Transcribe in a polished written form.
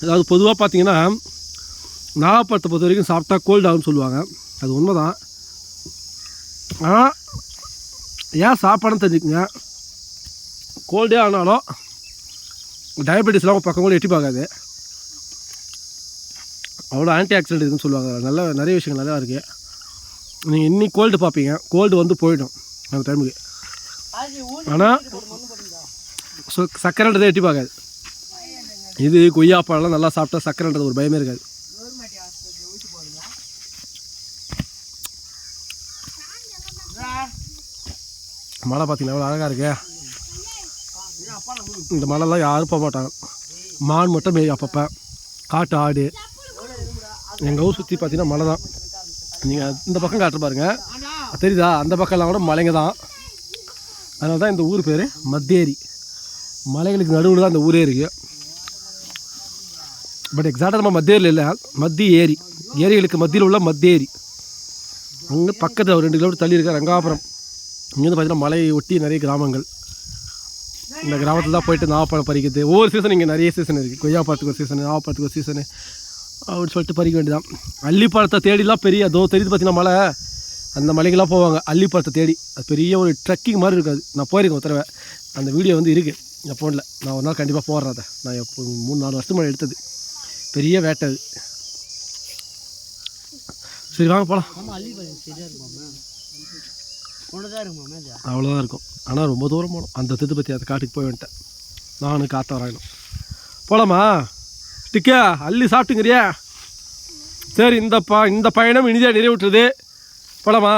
அதாவது பொதுவாக பார்த்தீங்கன்னா நாகப்பழத்தை பொறுத்த வரைக்கும் சாப்பிட்டா கோல்டு ஆகும்னு சொல்லுவாங்க. அது உண்மை தான். ஆனால் ஏன் சாப்பாடுன்னு தெரிஞ்சுக்கங்க. கோல்டே ஆனாலும் டயபெட்டிஸ்லாம் பக்கம் கூட எட்டி பார்க்காது. அவ்வளோ ஆன்டி ஆக்சிடென்ட் இருக்குன்னு சொல்லுவாங்க. நல்ல நிறைய விஷயங்கள் நல்லா இருக்குது. நீங்கள் இன்னைக்கு கோல்டு பார்ப்பீங்க, கோல்டு வந்து போயிடும் அந்த டைமுக்கு. ஆனால் சக்கரைன்றதை எட்டி பார்க்காது. இது கொய்யாப்பழம்லாம் நல்லா சாப்பிட்டா சக்கரைன்றது ஒரு பயமே இருக்காது. மழை பார்த்தீங்கன்னா எவ்வளோ அழகாக இருக்கு. இந்த மழைலாம் யாரும் போக மாட்டாங்க. மான் மட்டும் மேய் அப்பப்போ, காட்டு ஆடு. எங்கள் ஊர் சுற்றி பார்த்தீங்கன்னா மழை தான். நீங்கள் இந்த பக்கம் காட்டு பாருங்க, தெரியுதா? அந்த பக்கம்லாம் கூட மலைங்க தான். அதனால தான் இந்த ஊர் பேர் மத்தேரி. மலைகளுக்கு நடுவில் தான் இந்த ஊரே இருக்குது. பட் எக்ஸாக்டாக நம்ம மத்தேரியில் இல்லை, மத்தி ஏரி. ஏரிகளுக்கு மத்தியில் உள்ள மத்தேரி. அங்கே பக்கத்தில் ஒரு 2 கிலோமீட்டர் தள்ளி இருக்க ரங்காபுரம். இங்கேருந்து பார்த்தீங்கன்னா மலையை ஒட்டி நிறைய கிராமங்கள். இந்த கிராமத்தில் தான் போய்ட்டு நாகப்பழம் பறிக்கிறது. ஒவ்வொரு சீசன் இங்கே நிறைய சீசன் இருக்குது. கொய்யாப்பழத்துக்கு ஒரு சீசனு, நாகப்பழத்துக்கு ஒரு சீசனு அப்படின்னு சொல்லிட்டு பறிக்க வேண்டியதான். அள்ளிப்பழத்தை தேடிலாம் பெரிய அதோ தெரியுது பார்த்தீங்கன்னா மலை, அந்த மலைக்கெல்லாம் போவாங்க அள்ளிப்பழத்தை தேடி. அது பெரிய ஒரு ட்ரெக்கிங் மாதிரி இருக்காது. நான் போயிருக்கேன் ஒரு தடவை. அந்த வீடியோ வந்து இருக்குது என் ஃபோனில். நான் ஒரு நாள் கண்டிப்பாக போடுறேன். அதை நான் 3-4 வருஷத்துக்கு முன்னாடி எடுத்தது. பெரிய வேட்டை அது. சரி வாங்க போகலாம். அவ்வளோதான் இருக்கும். ஆனால் ரொம்ப தூரம் போகணும். அந்த திருப்பதி அந்த காட்டுக்கு போய் வந்துட்டேன். நானும் காற்ற வராயணும். போகலாமா? டிக்கா அள்ளி சாப்பிட்டுங்கிறியா? சரி, இந்த பயணம் இனிதாக நிறைவேற்றுது. போகலாமா?